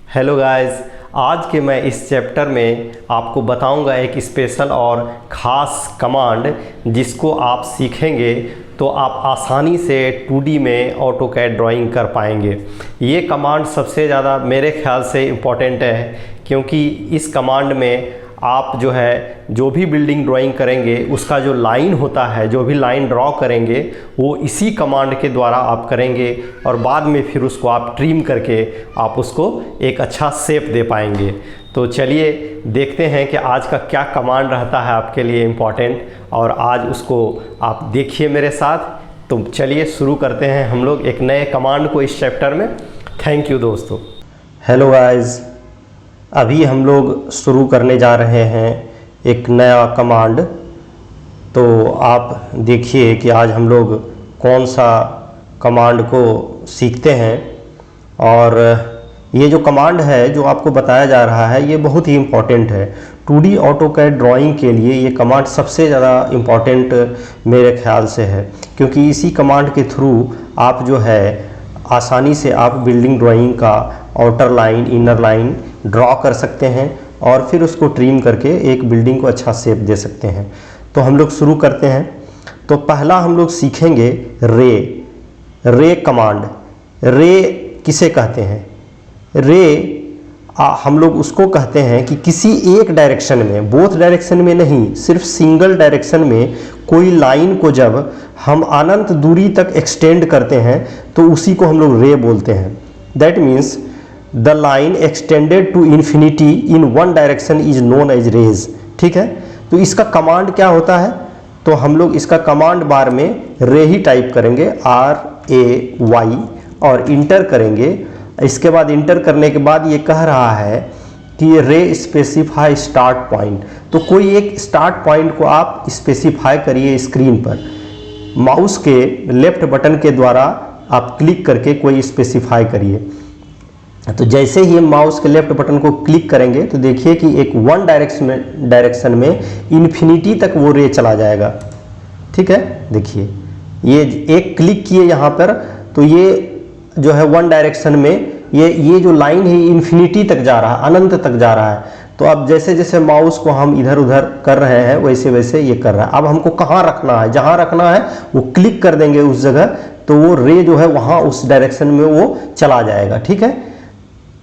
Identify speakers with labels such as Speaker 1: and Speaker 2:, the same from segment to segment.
Speaker 1: Hello guys, आज के मैं इस चैप्टर में आपको बताऊंगा एक स्पेशल और ख़ास कमांड जिसको आप सीखेंगे तो आप आसानी से 2D में ऑटोकैड ड्राइंग कर पाएंगे। ये कमांड सबसे ज़्यादा मेरे ख्याल से इम्पॉर्टेंट है, क्योंकि इस कमांड में आप जो भी बिल्डिंग ड्राइंग करेंगे उसका जो लाइन होता है, जो भी लाइन ड्रॉ करेंगे वो इसी कमांड के द्वारा आप करेंगे और बाद में फिर उसको आप ट्रिम करके आप उसको एक अच्छा शेप दे पाएंगे। तो चलिए देखते हैं कि आज का क्या कमांड रहता है आपके लिए इम्पॉर्टेंट, और आज उसको आप देखिए मेरे साथ। तो चलिए शुरू करते हैं हम लोग एक नए कमांड को इस चैप्टर में। थैंक यू दोस्तों। हेलो गाइस, अभी हम लोग शुरू करने जा रहे हैं एक नया कमांड। तो आप देखिए कि आज हम लोग कौन सा कमांड को सीखते हैं। और ये जो कमांड है जो आपको बताया जा रहा है ये बहुत ही इम्पॉर्टेंट है 2D ऑटोकैड ड्राइंग के लिए। ये कमांड सबसे ज़्यादा इम्पॉर्टेंट मेरे ख्याल से है, क्योंकि इसी कमांड के थ्रू आप आसानी से आप बिल्डिंग ड्राइंग का outer line, inner line draw कर सकते हैं और फिर उसको ट्रिम करके एक बिल्डिंग को अच्छा शेप दे सकते हैं। तो हम लोग शुरू करते हैं। तो पहला हम लोग सीखेंगे रे कमांड। रे किसे कहते हैं? रे हम लोग उसको कहते हैं कि किसी एक डायरेक्शन में, बोथ डायरेक्शन में नहीं, सिर्फ सिंगल डायरेक्शन में कोई लाइन को जब हम अनंत दूरी तक एक्सटेंड करते हैं तो उसी को हम लोग रे बोलते हैं। That means the line extended to infinity in one direction is known as rays. ठीक है, तो इसका कमांड क्या होता है? तो हम लोग इसका कमांड बार में रे ही टाइप करेंगे, RAY, और इंटर करेंगे। इसके बाद इंटर करने के बाद ये कह रहा है कि रे स्पेसिफाई स्टार्ट पॉइंट। तो कोई एक स्टार्ट पॉइंट को आप स्पेसिफाई करिए स्क्रीन पर। माउस के लेफ्ट बटन के द्वारा आप क्लिक करके कोई स्पेसिफाई करिए। तो जैसे ही माउस के लेफ्ट बटन को क्लिक करेंगे तो देखिए कि एक वन डायरेक्शन में इन्फिनिटी तक वो रे चला जाएगा। ठीक है, देखिए ये एक क्लिक किए यहाँ पर, तो ये जो है वन डायरेक्शन में ये जो लाइन है इन्फिनिटी तक जा रहा है, अनंत तक जा रहा है। तो अब जैसे जैसे माउस को हम इधर उधर कर रहे हैं वैसे वैसे ये कर रहा है। अब हमको कहाँ रखना है? जहाँ रखना है वो क्लिक कर देंगे उस जगह, तो वो रे जो है वहाँ उस डायरेक्शन में वो चला जाएगा। ठीक है,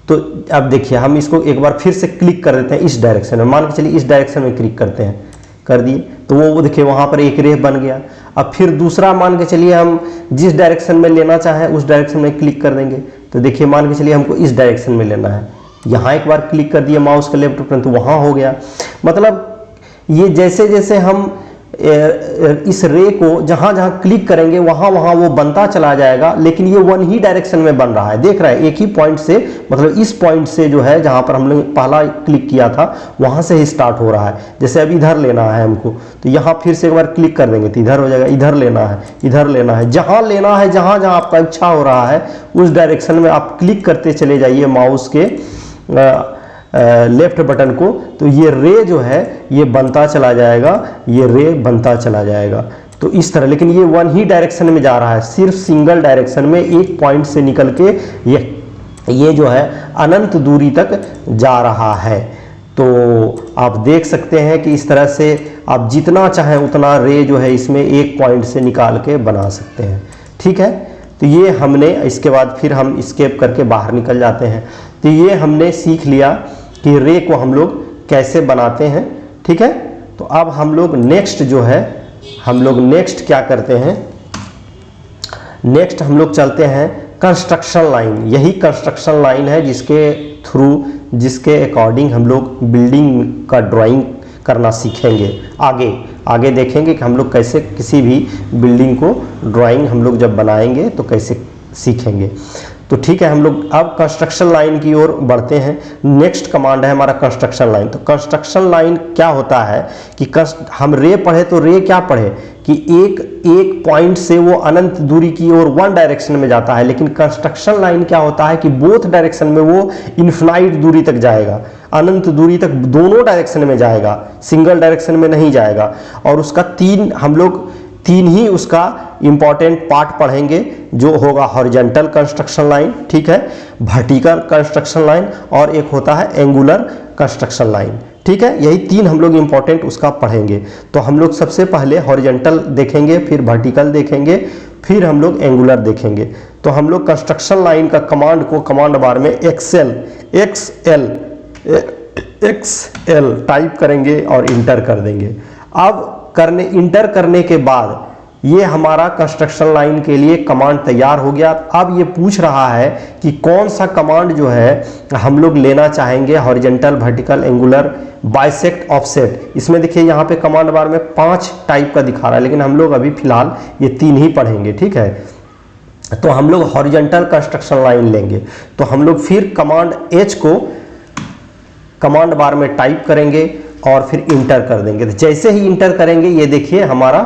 Speaker 1: तो अब देखिए हम इसको एक बार फिर से क्लिक कर देते हैं इस डायरेक्शन में। मान के चलिए इस डायरेक्शन में क्लिक करते हैं, कर दिए, तो वो देखिए वहाँ पर एक रे बन गया। अब फिर दूसरा मान के चलिए हम जिस डायरेक्शन में लेना चाहें उस डायरेक्शन में क्लिक कर देंगे। तो देखिए मान के चलिए हमको इस डायरेक्शन में लेना है, यहाँ एक बार क्लिक कर दिया माउस के लेफ्ट पर, तो वहाँ हो गया। मतलब ये जैसे जैसे हम इस रे को जहाँ जहाँ क्लिक करेंगे वहाँ वहाँ वो बनता चला जाएगा, लेकिन ये वन ही डायरेक्शन में बन रहा है। देख रहा है, एक ही पॉइंट से, मतलब इस पॉइंट से जो है जहाँ पर हमने पहला क्लिक किया था वहाँ से ही स्टार्ट हो रहा है। जैसे अब इधर लेना है हमको, तो यहाँ फिर से एक बार क्लिक कर देंगे तो इधर हो जाएगा। इधर लेना है, इधर लेना है, जहाँ लेना है, जहाँ जहाँ आपका इच्छा हो रहा है उस डायरेक्शन में आप क्लिक करते चले जाइए माउस के लेफ्ट बटन को। तो ये रे जो है ये बनता चला जाएगा, ये रे बनता चला जाएगा। तो इस तरह, लेकिन ये वन ही डायरेक्शन में जा रहा है, सिर्फ सिंगल डायरेक्शन में एक पॉइंट से निकल के ये जो है अनंत दूरी तक जा रहा है। तो आप देख सकते हैं कि इस तरह से आप जितना चाहें उतना रे जो है इसमें एक पॉइंट से निकाल के बना सकते हैं। ठीक है, तो ये हमने, इसके बाद फिर हम एस्केप करके बाहर निकल जाते हैं। तो ये हमने सीख लिया कि रे को हम लोग कैसे बनाते हैं। ठीक है, तो अब हम लोग नेक्स्ट क्या करते हैं? नेक्स्ट हम लोग चलते हैं कंस्ट्रक्शन लाइन। यही कंस्ट्रक्शन लाइन है जिसके अकॉर्डिंग हम लोग बिल्डिंग का ड्राइंग करना सीखेंगे। आगे देखेंगे कि हम लोग कैसे किसी भी बिल्डिंग को ड्राइंग हम लोग जब बनाएंगे तो कैसे सीखेंगे। तो ठीक है, हम लोग अब कंस्ट्रक्शन लाइन की ओर बढ़ते हैं। नेक्स्ट कमांड है हमारा कंस्ट्रक्शन लाइन। तो कंस्ट्रक्शन लाइन क्या होता है कि हम रे पढ़े तो रे क्या पढ़े कि एक पॉइंट से वो अनंत दूरी की ओर वन डायरेक्शन में जाता है, लेकिन कंस्ट्रक्शन लाइन क्या होता है कि बोथ डायरेक्शन में वो इन्फिनाइट दूरी तक जाएगा, अनंत दूरी तक दोनों डायरेक्शन में जाएगा, सिंगल डायरेक्शन में नहीं जाएगा। और उसका हम लोग तीन ही उसका इम्पॉर्टेंट पार्ट पढ़ेंगे, जो होगा हॉरिजॉन्टल कंस्ट्रक्शन लाइन, ठीक है, वर्टिकल कंस्ट्रक्शन लाइन और एक होता है एंगुलर कंस्ट्रक्शन लाइन, ठीक है। यही तीन हम लोग इम्पॉर्टेंट उसका पढ़ेंगे। तो हम लोग सबसे पहले हॉरिजॉन्टल देखेंगे, फिर वर्टिकल देखेंगे, फिर हम लोग एंगुलर देखेंगे। तो हम लोग कंस्ट्रक्शन लाइन का कमांड को कमांड बार में एक्सएल टाइप करेंगे और इंटर कर देंगे। अब इंटर करने के बाद ये हमारा कंस्ट्रक्शन लाइन के लिए कमांड तैयार हो गया। अब ये पूछ रहा है कि कौन सा कमांड जो है हम लोग लेना चाहेंगे, horizontal, vertical, angular, bisect, offset. इसमें देखिए यहाँ पे कमांड बार में 5 टाइप का दिखा रहा है, लेकिन हम लोग अभी फिलहाल ये 3 ही पढ़ेंगे, ठीक है। तो हम लोग हॉरिजॉन्टल कंस्ट्रक्शन लाइन लेंगे। तो हम लोग फिर कमांड H को कमांड बार में टाइप करेंगे और फिर इंटर कर देंगे। तो जैसे ही इंटर करेंगे ये देखिए हमारा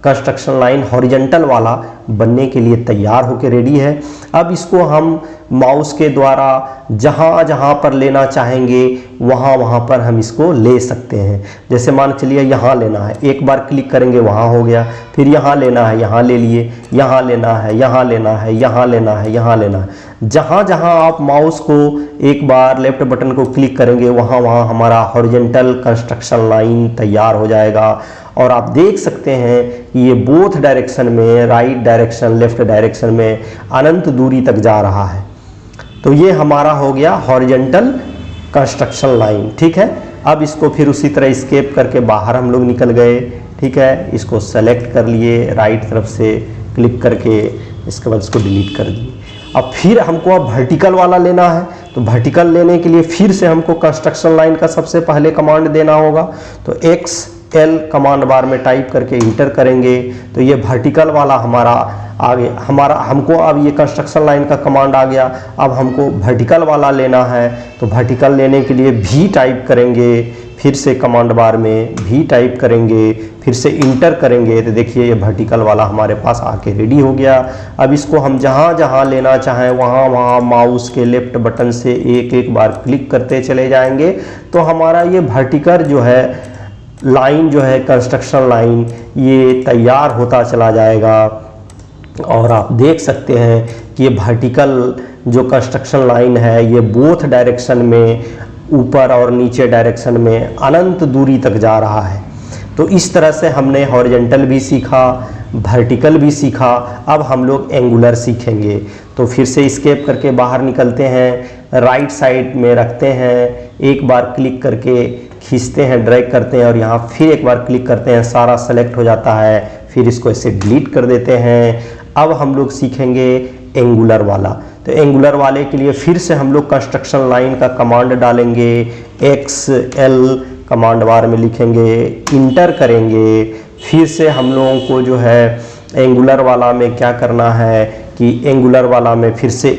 Speaker 1: कंस्ट्रक्शन लाइन हॉरिजॉन्टल वाला बनने के लिए तैयार होकर रेडी है। अब इसको हम माउस के द्वारा जहाँ जहाँ पर लेना चाहेंगे वहाँ पर हम इसको ले सकते हैं। जैसे मान चलिए यहाँ लेना है, एक बार क्लिक करेंगे वहाँ हो गया, फिर यहाँ लेना है, यहाँ ले लिए, यहाँ लेना है, यहाँ लेना है, यहाँ लेना है, यहाँ लेना है। जहाँ जहाँ आप माउस को एक बार लेफ्ट बटन को क्लिक करेंगे वहाँ हमारा हॉरिजॉन्टल कंस्ट्रक्शन लाइन तैयार हो जाएगा। और आप देख सकते हैं कि ये बोथ डायरेक्शन में, राइट डायरेक्शन, लेफ्ट डायरेक्शन में अनंत दूरी तक जा रहा है। तो ये हमारा हो गया हॉरिजॉन्टल कंस्ट्रक्शन लाइन, ठीक है। अब इसको फिर उसी तरह एस्केप करके बाहर हम लोग निकल गए, ठीक है। इसको सेलेक्ट कर लिए राइट तरफ से क्लिक करके, इसके बाद इसको डिलीट कर दिए। अब फिर हमको अब वर्टिकल वाला लेना है। तो वर्टिकल लेने के लिए फिर से हमको कंस्ट्रक्शन लाइन का सबसे पहले कमांड देना होगा। तो एक्सएल कमांड बार में टाइप करके इंटर करेंगे। तो ये वर्टिकल वाला हमारा आगे हमको अब ये कंस्ट्रक्शन लाइन का कमांड आ गया। अब हमको वर्टिकल वाला लेना है। तो वर्टिकल लेने के लिए भी टाइप करेंगे, फिर से कमांड बार में भी टाइप करेंगे, फिर से इंटर करेंगे। तो देखिए ये वर्टिकल वाला हमारे पास आके रेडी हो गया। अब इसको हम जहाँ जहाँ लेना चाहें वहाँ माउस के लेफ्ट बटन से एक एक बार क्लिक करते चले जाएंगे। तो हमारा ये वर्टिकल जो है लाइन जो है कंस्ट्रक्शन लाइन ये तैयार होता चला जाएगा। और आप देख सकते हैं कि ये वर्टिकल जो कंस्ट्रक्शन लाइन है ये बोथ डायरेक्शन में, ऊपर और नीचे डायरेक्शन में अनंत दूरी तक जा रहा है। तो इस तरह से हमने हॉरिजॉन्टल भी सीखा, वर्टिकल भी सीखा। अब हम लोग एंगुलर सीखेंगे। तो फिर से एस्केप करके बाहर निकलते हैं, राइट साइड में रखते हैं, एक बार क्लिक करके खींचते हैं, ड्रैग करते हैं और यहाँ फिर एक बार क्लिक करते हैं, सारा सेलेक्ट हो जाता है। फिर इसको ऐसे डिलीट कर देते हैं। अब हम लोग सीखेंगे एंगुलर वाला। तो एंगुलर वाले के लिए फिर से हम लोग कंस्ट्रक्शन लाइन का कमांड डालेंगे, एक्सएल कमांड बार में लिखेंगे, इंटर करेंगे। फिर से हम लोगों को जो है एंगुलर वाला में क्या करना है कि एंगुलर वाला में फिर से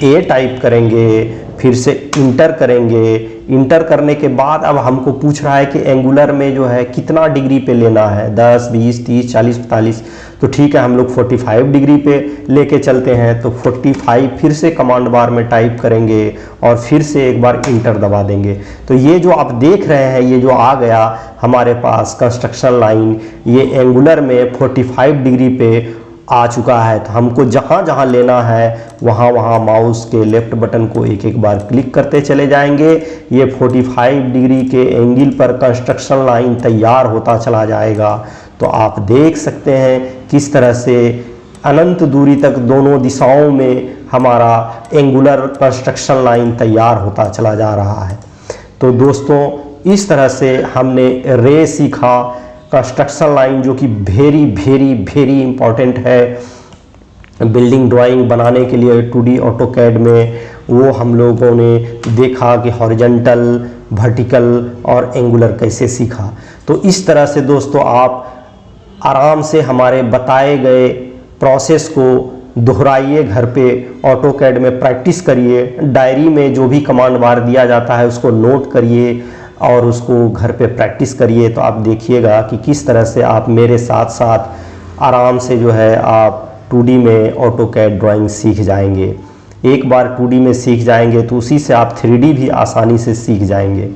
Speaker 1: ए टाइप करेंगे, फिर से इंटर करेंगे। इंटर करने के बाद अब हमको पूछ रहा है कि एंगुलर में जो है कितना डिग्री पे लेना है, 10, 20, 30, 40, 45। तो ठीक है हम लोग 45 डिग्री पे लेके चलते हैं। तो 45 फिर से कमांड बार में टाइप करेंगे और फिर से एक बार इंटर दबा देंगे। तो ये जो आप देख रहे हैं ये जो आ गया हमारे पास कंस्ट्रक्शन लाइन, ये एंगुलर में 45 डिग्री पे आ चुका है। तो हमको जहाँ जहाँ लेना है वहाँ माउस के लेफ्ट बटन को एक एक बार क्लिक करते चले जाएंगे। ये 45 डिग्री के एंगल पर कंस्ट्रक्शन लाइन तैयार होता चला जाएगा। तो आप देख सकते हैं किस तरह से अनंत दूरी तक दोनों दिशाओं में हमारा एंगुलर कंस्ट्रक्शन लाइन तैयार होता चला जा रहा है। तो दोस्तों इस तरह से हमने रे सीखा, कंस्ट्रक्शन लाइन जो कि वेरी इंपॉर्टेंट है बिल्डिंग ड्राइंग बनाने के लिए 2D ऑटोकैड में। वो हम लोगों ने देखा कि हॉरिजॉन्टल, वर्टिकल और एंगुलर कैसे सीखा। तो इस तरह से दोस्तों आप आराम से हमारे बताए गए प्रोसेस को दोहराइए, घर पे ऑटोकैड में प्रैक्टिस करिए, डायरी में जो भी कमांड बार दिया जाता है उसको नोट करिए और उसको घर पे प्रैक्टिस करिए। तो आप देखिएगा कि किस तरह से आप मेरे साथ साथ आराम से जो है आप 2D में ऑटोकैड ड्राइंग सीख जाएंगे। एक बार 2D में सीख जाएंगे तो उसी से आप 3D भी आसानी से सीख जाएंगे।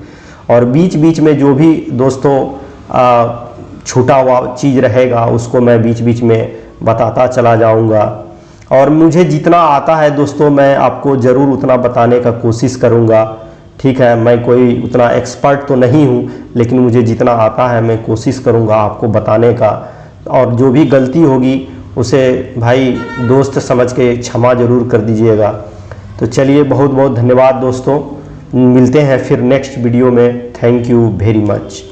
Speaker 1: और बीच बीच में जो भी दोस्तों छूटा हुआ चीज़ रहेगा उसको मैं बीच बीच में बताता चला जाऊंगा। और मुझे जितना आता है दोस्तों मैं आपको ज़रूर उतना बताने का कोशिश करूंगा। ठीक है, मैं कोई उतना एक्सपर्ट तो नहीं हूं, लेकिन मुझे जितना आता है मैं कोशिश करूंगा आपको बताने का। और जो भी गलती होगी उसे भाई दोस्त समझ के क्षमा ज़रूर कर दीजिएगा। तो चलिए, बहुत बहुत धन्यवाद दोस्तों, मिलते हैं फिर नेक्स्ट वीडियो में। Thank you very much.